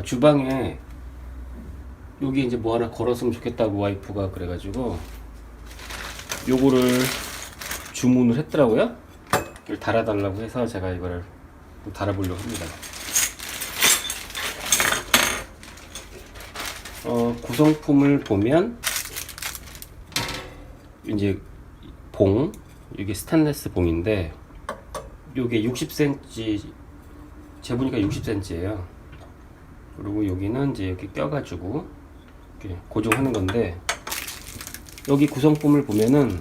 주방에 여기 이제 뭐 하나 걸었으면 좋겠다고 와이프가 그래가지고 요거를 주문을 했더라고요. 이걸 달아달라고 해서 제가 이거를 달아보려고 합니다. 구성품을 보면 이제 봉, 이게 스테인리스 봉인데 요게 60cm, 재보니까 60cm예요. 그리고 여기는 이제 이렇게 껴가지고 이렇게 고정하는 건데, 여기 구성품을 보면은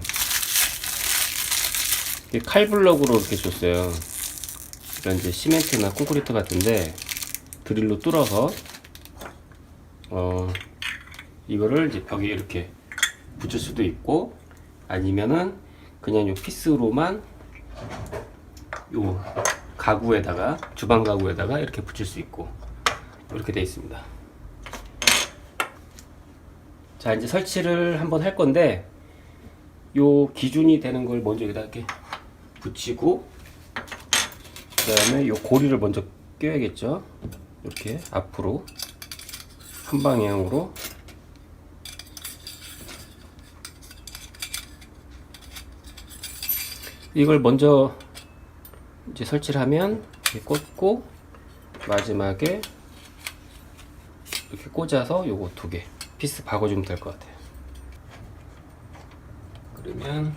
칼블럭으로 이렇게 줬어요. 그러니까 이제 시멘트나 콘크리트 같은데 드릴로 뚫어서 이거를 이제 벽에 이렇게 붙일 수도 있고, 아니면은 그냥 요 피스로만 요 가구에다가, 주방 가구에다가 이렇게 붙일 수 있고, 이렇게 되어 있습니다. 자, 이제 설치를 한번 할 건데, 요 기준이 되는 걸 먼저 여기다 이렇게 붙이고, 그 다음에 요 고리를 먼저 껴야겠죠. 이렇게 앞으로 한 방향으로 이걸 먼저 이제 설치를 하면 이렇게 꽂고, 마지막에 이렇게 꽂아서 요거 두 개 피스 박아주면 될 것 같아요. 그러면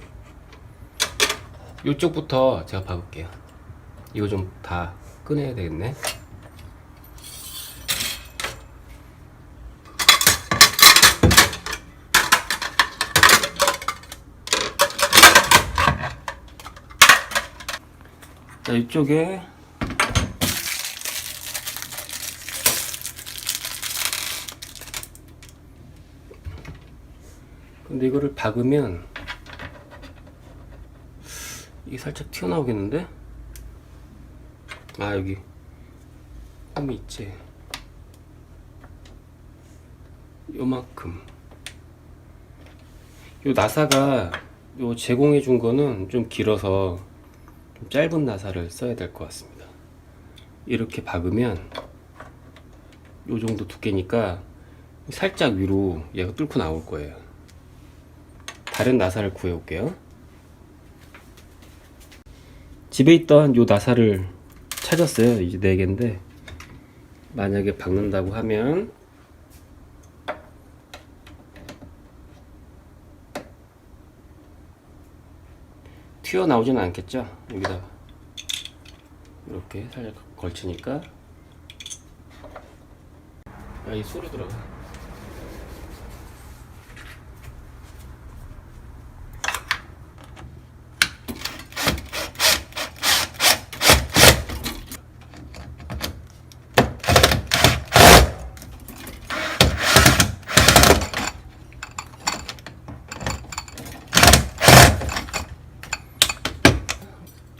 요쪽부터 제가 박을게요. 이거 좀 다 꺼내야 되겠네. 자, 이쪽에 근데 이거를 박으면 이게 살짝 튀어나오겠는데? 아, 여기 홈이 있지. 요만큼. 요 나사가 요 제공해 준 거는 좀 길어서 좀 짧은 나사를 써야 될 것 같습니다. 이렇게 박으면 요 정도 두께니까 살짝 위로 얘가 뚫고 나올 거예요. 다른 나사를 구해 올게요. 집에 있던 요 나사를 찾았어요. 이제 4개인데 만약에 박는다고 하면 튀어나오지는 않겠죠. 여기다가 이렇게 살짝 걸치니까. 아, 이 소리 들어가.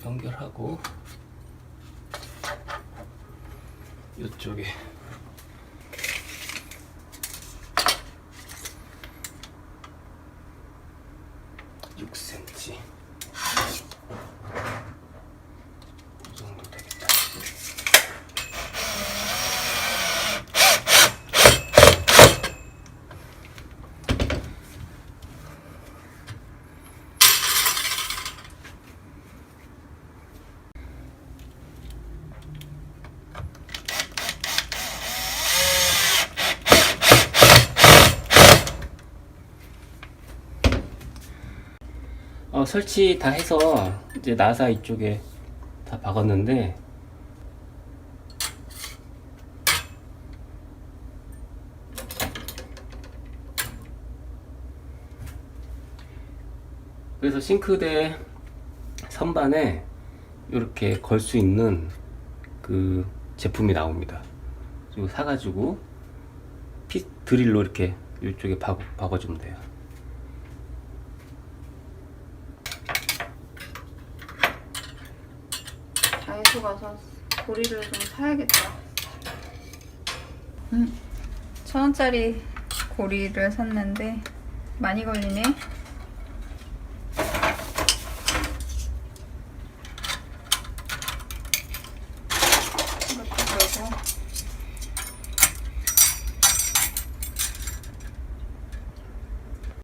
연결하고 이쪽에 (6cm) 이 정도 되겠다. 설치 다 해서 이제 나사 이쪽에 다 박았는데, 그래서 싱크대 선반에 이렇게 걸 수 있는 그 제품이 나옵니다. 그리고 사가지고 드릴로 이렇게 이쪽에 박아주면 돼요. 다이소 가서 고리를 좀 사야겠다. 1,000원짜리 고리를 샀는데 많이 걸리네.